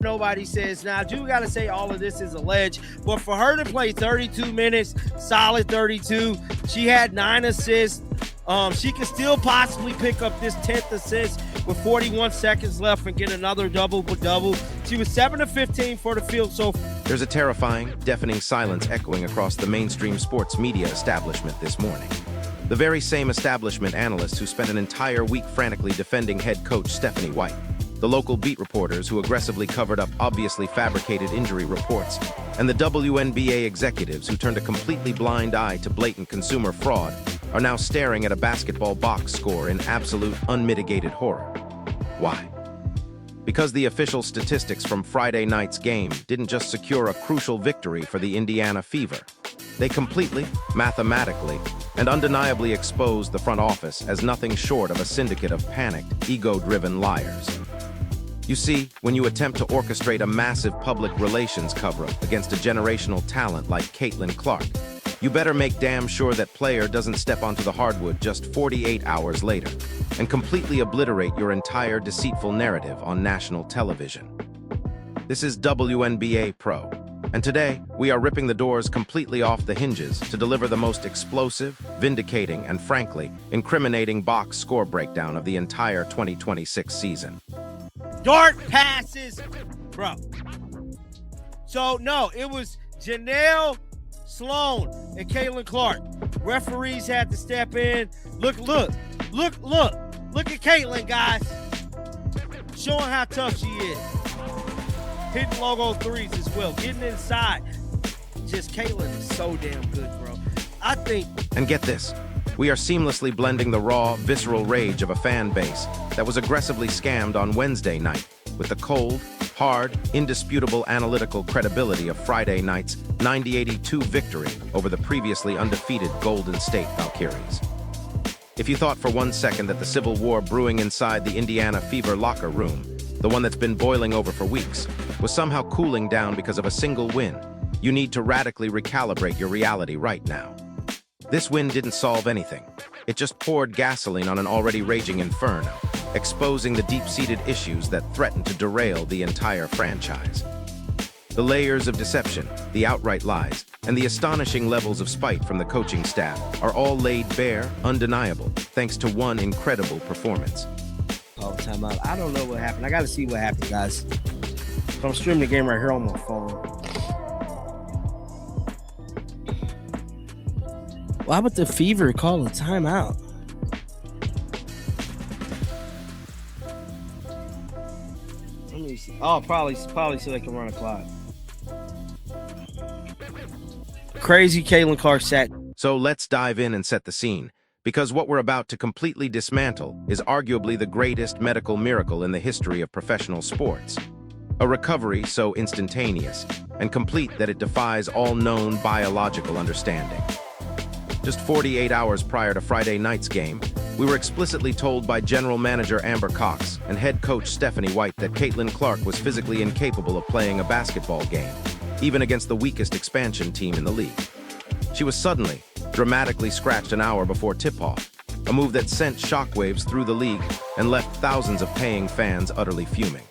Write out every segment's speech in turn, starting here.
Nobody says. Now, I do got to say all of this is alleged, but for her to play 32 minutes, solid 32, she had 9 assists. She could still possibly pick up this 10th assist with 41 seconds left and get another double-double. She was 7 of 15 for the field so far. There's a terrifying, deafening silence echoing across the mainstream sports media establishment this morning. The very same establishment analysts who spent an entire week frantically defending head coach Stephanie White. The local beat reporters who aggressively covered up obviously fabricated injury reports, and the WNBA executives who turned a completely blind eye to blatant consumer fraud are now staring at a basketball box score in absolute unmitigated horror. Why? Because the official statistics from Friday night's game didn't just secure a crucial victory for the Indiana Fever. They completely, mathematically, and undeniably exposed the front office as nothing short of a syndicate of panicked, ego-driven liars. You see, when you attempt to orchestrate a massive public relations cover-up against a generational talent like Caitlin Clark, you better make damn sure that player doesn't step onto the hardwood just 48 hours later and completely obliterate your entire deceitful narrative on national television. This is WNBA Pro, and today we are ripping the doors completely off the hinges to deliver the most explosive, vindicating, and frankly, incriminating box score breakdown of the entire 2026 season. Dart passes, bro. So, no, it was Janelle Sloan and Caitlin Clark. Referees had to step in. Look at Caitlin, guys. Showing how tough she is. Hitting logo threes as well. Getting inside. Just Caitlin is so damn good, bro. I think. And get this. We are seamlessly blending the raw, visceral rage of a fan base that was aggressively scammed on Wednesday night with the cold, hard, indisputable analytical credibility of Friday night's 90-82 victory over the previously undefeated Golden State Valkyries. If you thought for one second that the civil war brewing inside the Indiana Fever locker room, the one that's been boiling over for weeks, was somehow cooling down because of a single win, you need to radically recalibrate your reality right now. This win didn't solve anything. It just poured gasoline on an already raging inferno, exposing the deep-seated issues that threaten to derail the entire franchise. The layers of deception, the outright lies, and the astonishing levels of spite from the coaching staff are all laid bare, undeniable, thanks to one incredible performance. All the time out. I don't know what happened. I got to see what happened, guys. So I'm streaming the game right here on my phone. Why would the Fever call a timeout? Let me see. Oh, probably so they can run a clock. Crazy Caitlin Clark sat. So let's dive in and set the scene, because what we're about to completely dismantle is arguably the greatest medical miracle in the history of professional sports. A recovery so instantaneous and complete that it defies all known biological understanding. Just 48 hours prior to Friday night's game, we were explicitly told by General Manager Amber Cox and head coach Stephanie White that Caitlin Clark was physically incapable of playing a basketball game, even against the weakest expansion team in the league. She was suddenly, dramatically scratched an hour before tip-off, a move that sent shockwaves through the league and left thousands of paying fans utterly fuming.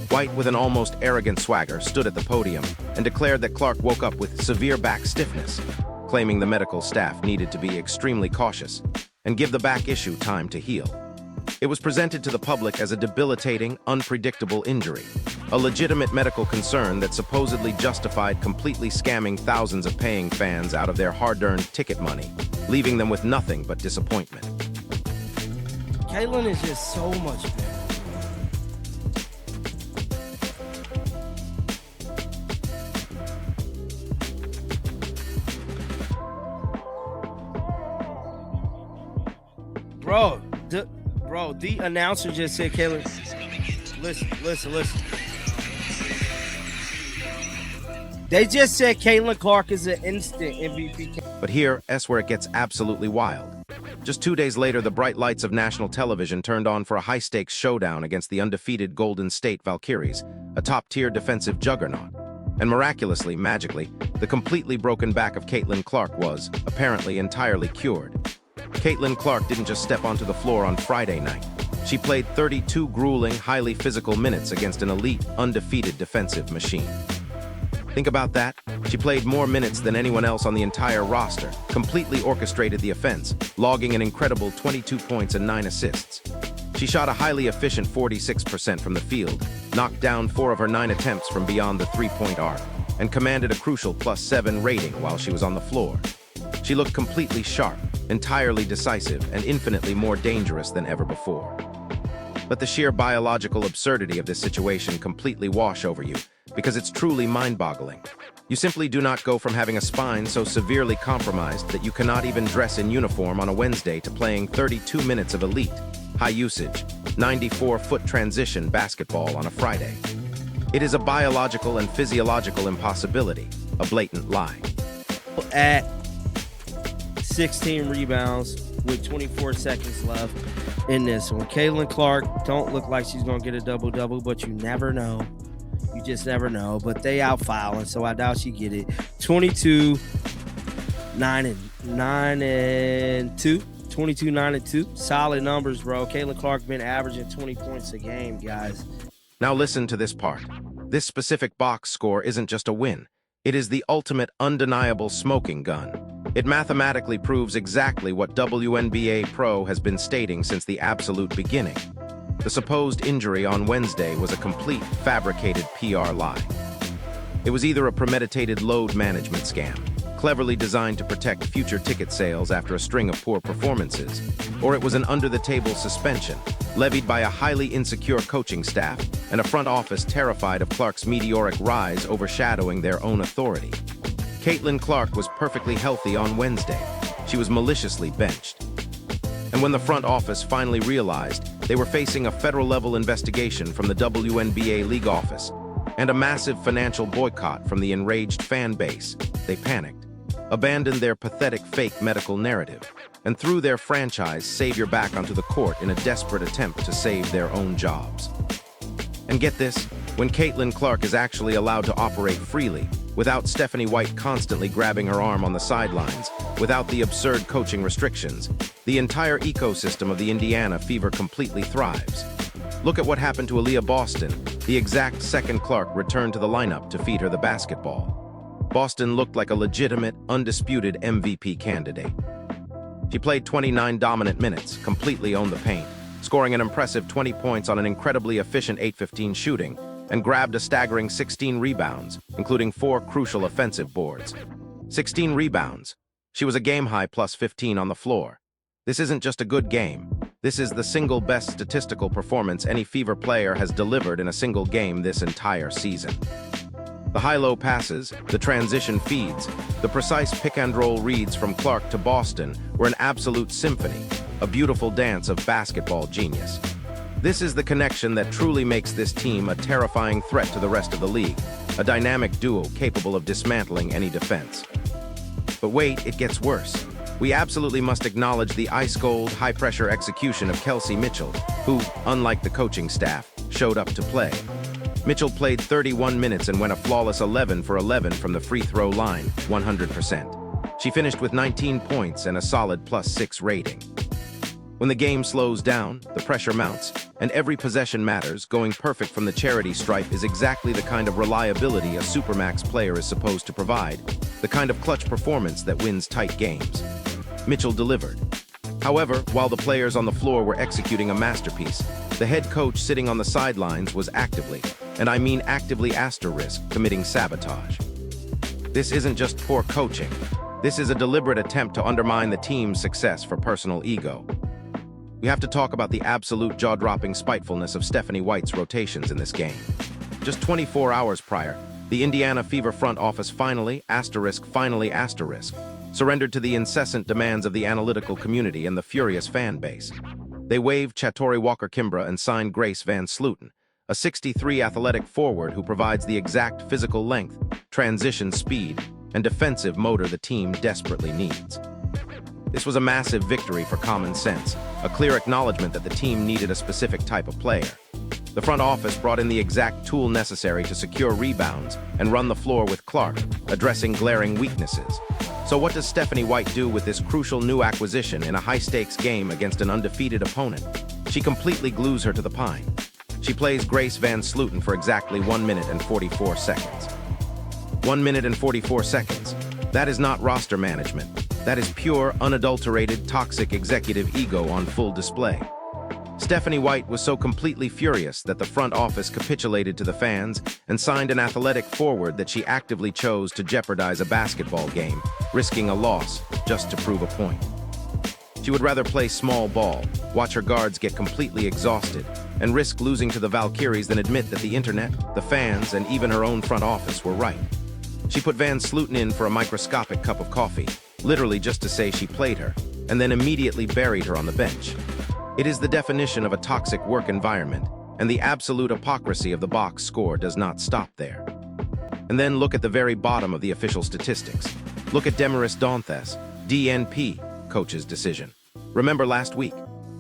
White, with an almost arrogant swagger, stood at the podium and declared that Clark woke up with severe back stiffness, claiming the medical staff needed to be extremely cautious and give the back issue time to heal. It was presented to the public as a debilitating, unpredictable injury, a legitimate medical concern that supposedly justified completely scamming thousands of paying fans out of their hard-earned ticket money, leaving them with nothing but disappointment. Caitlin is just so much better. Bro, the announcer just said, Caitlin, listen. They just said Caitlin Clark is an instant MVP. But here's where it gets absolutely wild. Just 2 days later, the bright lights of national television turned on for a high-stakes showdown against the undefeated Golden State Valkyries, a top-tier defensive juggernaut. And miraculously, magically, the completely broken back of Caitlin Clark was, apparently, entirely cured. Caitlin Clark didn't just step onto the floor on Friday night. She played 32 grueling, highly physical minutes against an elite, undefeated defensive machine. Think about that. She played more minutes than anyone else on the entire roster, completely orchestrated the offense, logging an incredible 22 points and 9 assists. She shot a highly efficient 46% from the field, knocked down 4 of her 9 attempts from beyond the three-point arc, and commanded a crucial +7 rating while she was on the floor. She looked completely sharp, entirely decisive, and infinitely more dangerous than ever before. Let the sheer biological absurdity of this situation completely wash over you, because it's truly mind-boggling. You simply do not go from having a spine so severely compromised that you cannot even dress in uniform on a Wednesday to playing 32 minutes of elite, high-usage, 94-foot transition basketball on a Friday. It is a biological and physiological impossibility, a blatant lie. At 16 rebounds with 24 seconds left in this one. Caitlin Clark don't look like she's going to get a double-double, but you never know. You just never know. But they out fouling, so I doubt she get it. 22, 9 and 2. 22, 9 and 2. Solid numbers, bro. Caitlin Clark been averaging 20 points a game, guys. Now listen to this part. This specific box score isn't just a win. It is the ultimate undeniable smoking gun. It mathematically proves exactly what WNBA Pro has been stating since the absolute beginning. The supposed injury on Wednesday was a complete, fabricated PR lie. It was either a premeditated load management scam, cleverly designed to protect future ticket sales after a string of poor performances, or it was an under-the-table suspension, levied by a highly insecure coaching staff and a front office terrified of Clark's meteoric rise overshadowing their own authority. Caitlin Clark was perfectly healthy on Wednesday. She was maliciously benched. And when the front office finally realized they were facing a federal-level investigation from the WNBA league office and a massive financial boycott from the enraged fan base, they panicked, abandoned their pathetic fake medical narrative, and threw their franchise savior back onto the court in a desperate attempt to save their own jobs. And get this, when Caitlin Clark is actually allowed to operate freely, without Stephanie White constantly grabbing her arm on the sidelines, without the absurd coaching restrictions, the entire ecosystem of the Indiana Fever completely thrives. Look at what happened to Aaliyah Boston, the exact second Clark returned to the lineup to feed her the basketball. Boston looked like a legitimate, undisputed MVP candidate. She played 29 dominant minutes, completely owned the paint, scoring an impressive 20 points on an incredibly efficient 8-15 shooting, and grabbed a staggering 16 rebounds, including 4 crucial offensive boards. 16 rebounds. She was a game-high +15 on the floor. This isn't just a good game. This is the single best statistical performance any Fever player has delivered in a single game this entire season. The high-low passes, the transition feeds, the precise pick-and-roll reads from Clark to Boston were an absolute symphony, a beautiful dance of basketball genius. This is the connection that truly makes this team a terrifying threat to the rest of the league, a dynamic duo capable of dismantling any defense. But wait, it gets worse. We absolutely must acknowledge the ice-cold, high-pressure execution of Kelsey Mitchell, who, unlike the coaching staff, showed up to play. Mitchell played 31 minutes and went a flawless 11 for 11 from the free throw line, 100%. She finished with 19 points and a solid +6 rating. When the game slows down, the pressure mounts, and every possession matters, going perfect from the charity stripe is exactly the kind of reliability a Supermax player is supposed to provide, the kind of clutch performance that wins tight games. Mitchell delivered. However, while the players on the floor were executing a masterpiece, the head coach sitting on the sidelines was actively, and I mean actively *, committing sabotage. This isn't just poor coaching. This is a deliberate attempt to undermine the team's success for personal ego. We have to talk about the absolute jaw-dropping spitefulness of Stephanie White's rotations in this game. Just 24 hours prior, the Indiana Fever front office finally surrendered to the incessant demands of the analytical community and the furious fan base. They waived Chatori Walker-Kimbrough and signed Grace Van Slooten, a 6'3" athletic forward who provides the exact physical length, transition speed, and defensive motor the team desperately needs. This was a massive victory for common sense, a clear acknowledgement that the team needed a specific type of player. The front office brought in the exact tool necessary to secure rebounds and run the floor with Clark, addressing glaring weaknesses. So what does Stephanie White do with this crucial new acquisition in a high-stakes game against an undefeated opponent? She completely glues her to the pine. She plays Grace Van Slooten for exactly 1 minute and 44 seconds. 1 minute and 44 seconds. That is not roster management. That is pure, unadulterated, toxic executive ego on full display. Stephanie White was so completely furious that the front office capitulated to the fans and signed an athletic forward that she actively chose to jeopardize a basketball game, risking a loss just to prove a point. She would rather play small ball, watch her guards get completely exhausted, and risk losing to the Valkyries than admit that the internet, the fans, and even her own front office were right. She put Van Slooten in for a microscopic cup of coffee, literally just to say she played her, and then immediately buried her on the bench. It is the definition of a toxic work environment, and the absolute hypocrisy of the box score does not stop there. And then look at the very bottom of the official statistics. Look at Demaris Dantas, DNP, coach's decision. Remember last week?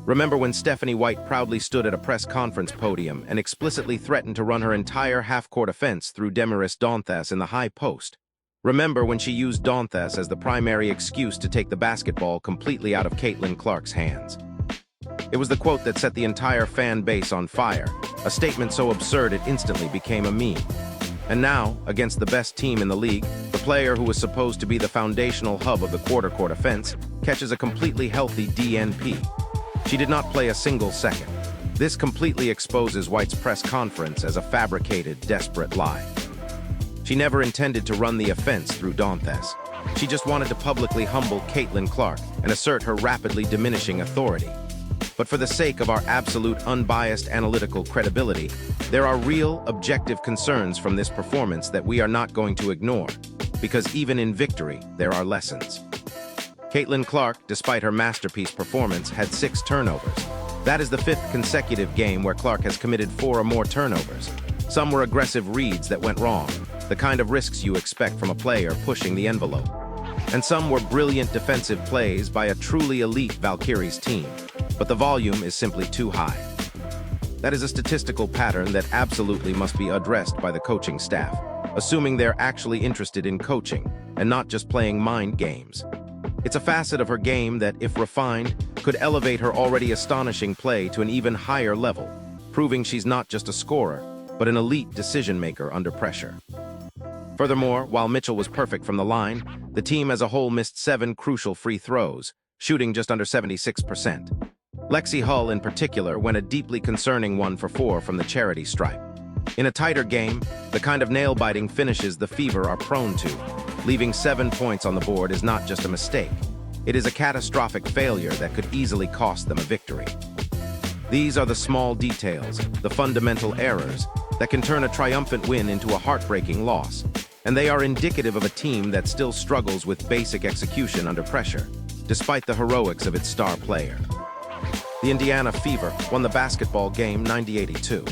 Remember when Stephanie White proudly stood at a press conference podium and explicitly threatened to run her entire half-court offense through Demaris Dantas in the high post? Remember when she used Dantas as the primary excuse to take the basketball completely out of Caitlin Clark's hands? It was the quote that set the entire fan base on fire, a statement so absurd it instantly became a meme. And now, against the best team in the league, the player who was supposed to be the foundational hub of the quarter-court offense catches a completely healthy DNP. She did not play a single second. This completely exposes White's press conference as a fabricated, desperate lie. She never intended to run the offense through Dantas. She just wanted to publicly humble Caitlin Clark and assert her rapidly diminishing authority. But for the sake of our absolute unbiased analytical credibility, there are real, objective concerns from this performance that we are not going to ignore, because even in victory, there are lessons. Caitlin Clark, despite her masterpiece performance, had 6 turnovers. That is the 5th consecutive game where Clark has committed 4 or more turnovers. Some were aggressive reads that went wrong, the kind of risks you expect from a player pushing the envelope. And some were brilliant defensive plays by a truly elite Valkyries team. But the volume is simply too high. That is a statistical pattern that absolutely must be addressed by the coaching staff, assuming they're actually interested in coaching and not just playing mind games. It's a facet of her game that, if refined, could elevate her already astonishing play to an even higher level, proving she's not just a scorer, but an elite decision-maker under pressure. Furthermore, while Mitchell was perfect from the line, the team as a whole missed 7 crucial free throws, shooting just under 76%. Lexi Hull, in particular, went a deeply concerning 1 for 4 from the charity stripe. In a tighter game, the kind of nail-biting finishes the Fever are prone to. Leaving 7 points on the board is not just a mistake. It is a catastrophic failure that could easily cost them a victory. These are the small details, the fundamental errors, that can turn a triumphant win into a heartbreaking loss. And they are indicative of a team that still struggles with basic execution under pressure, despite the heroics of its star player. The Indiana Fever won the basketball game 90-82.